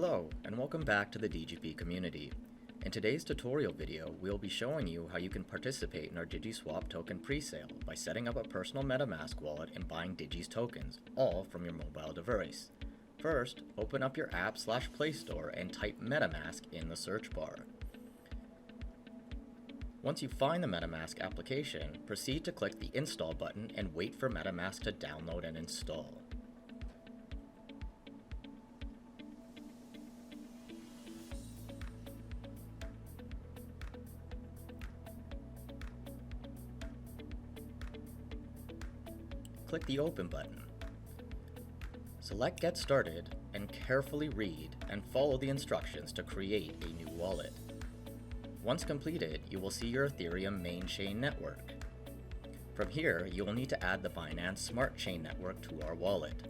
Hello, and welcome back to the DGP community. In today's tutorial video, we'll be showing you how you can participate in our Digiswap token presale by setting up a personal Metamask wallet and buying DIGIS tokens, all from your mobile device. First, open up your app/Play Store and type Metamask in the search bar. Once you find the Metamask application, proceed to click the Install button and wait for Metamask to download and install. Click the Open button. Select Get Started and carefully read and follow the instructions to create a new wallet. Once completed, you will see your Ethereum main chain network. From here, you will need to add the Binance Smart Chain network to our wallet.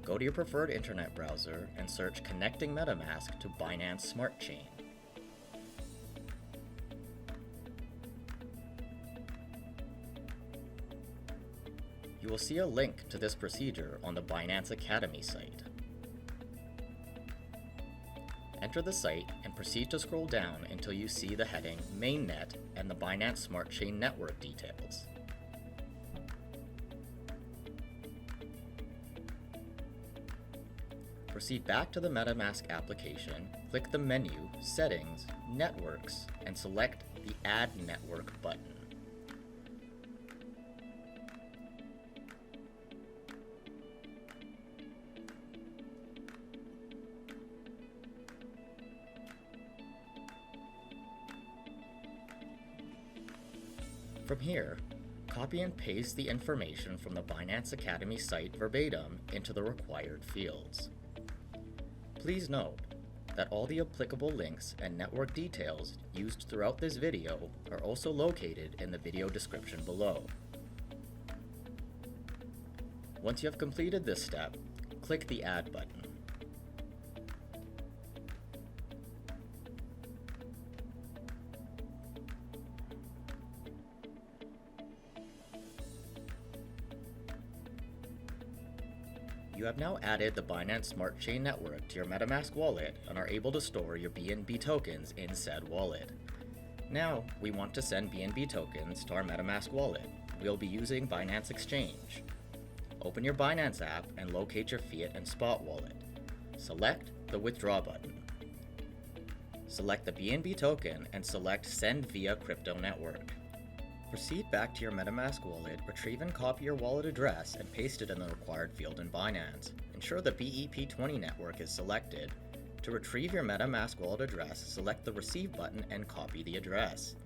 Go to your preferred internet browser and search Connecting Metamask to Binance Smart Chain. You will see a link to this procedure on the Binance Academy site. Enter the site and proceed to scroll down until you see the heading Mainnet and the Binance Smart Chain network details. Proceed back to the Metamask application, click the menu, Settings, Networks, and select the Add Network button. From here, copy and paste the information from the Binance Academy site verbatim into the required fields. Please note that all the applicable links and network details used throughout this video are also located in the video description below. Once you have completed this step, click the Add button. You have now added the Binance Smart Chain network to your Metamask wallet and are able to store your BNB tokens in said wallet. Now, we want to send BNB tokens to our Metamask wallet. We'll be using Binance Exchange. Open your Binance app and locate your fiat and spot wallet. Select the Withdraw button. Select the BNB token and select Send via Crypto Network. Proceed back to your Metamask wallet, retrieve and copy your wallet address and paste it in the required field in Binance. Ensure the BEP20 network is selected. To retrieve your Metamask wallet address, select the Receive button and copy the address.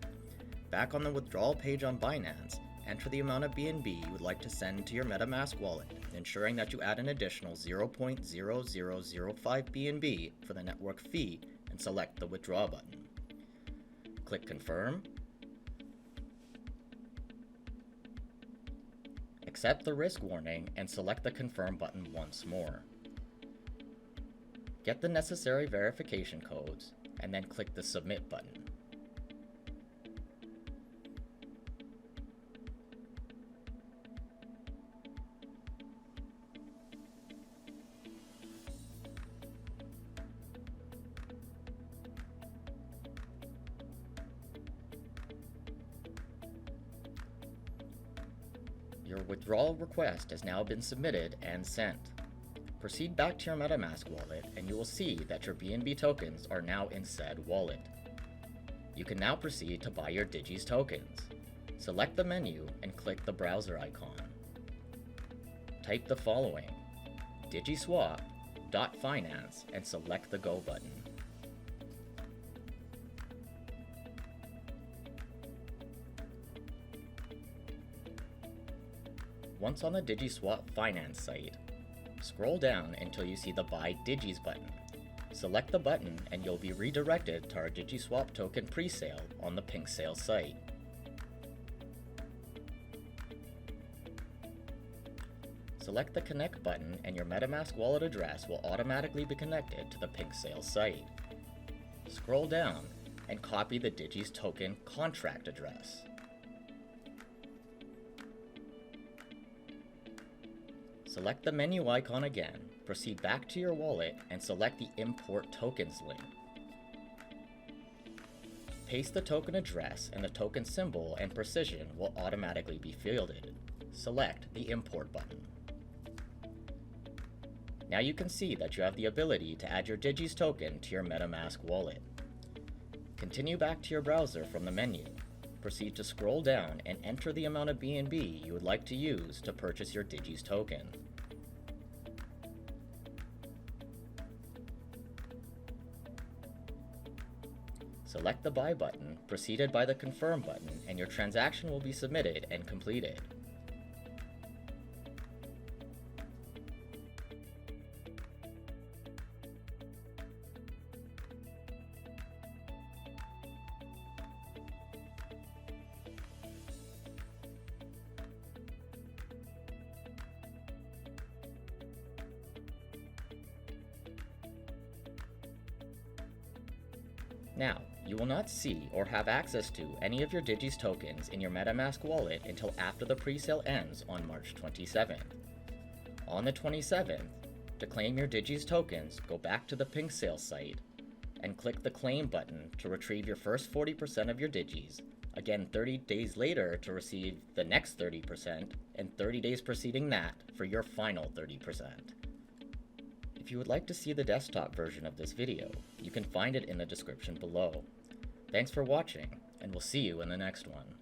Back on the withdrawal page on Binance, enter the amount of BNB you would like to send to your Metamask wallet, ensuring that you add an additional 0.0005 BNB for the network fee and select the Withdraw button. Click Confirm. Accept the risk warning and select the Confirm button once more. Get the necessary verification codes and then click the Submit button. Your withdrawal request has now been submitted and sent. Proceed back to your Metamask wallet and you will see that your BNB tokens are now in said wallet. You can now proceed to buy your DIGIS tokens. Select the menu and click the browser icon. Type the following: digiswap.finance and select the Go button. Once on the Digiswap Finance site, scroll down until you see the Buy DIGIS button. Select the button and you'll be redirected to our Digiswap token presale on the Pink Sale site. Select the Connect button and your Metamask wallet address will automatically be connected to the Pink Sale site. Scroll down and copy the DIGIS Token contract address. Select the menu icon again, proceed back to your wallet and select the Import Tokens link. Paste the token address and the token symbol and precision will automatically be fielded. Select the Import button. Now you can see that you have the ability to add your DIGIS token to your Metamask wallet. Continue back to your browser from the menu. Proceed to scroll down and enter the amount of BNB you would like to use to purchase your DIGIS token. Select the Buy button, preceded by the Confirm button, and your transaction will be submitted and completed. Now, you will not see or have access to any of your DIGIS tokens in your Metamask wallet until after the presale ends on March 27th. On the 27th, to claim your DIGIS tokens, go back to the Pink Sale site and click the Claim button to retrieve your first 40% of your DIGIS, again 30 days later to receive the next 30%, and 30 days preceding that for your final 30%. If you would like to see the desktop version of this video, you can find it in the description below. Thanks for watching, and we'll see you in the next one.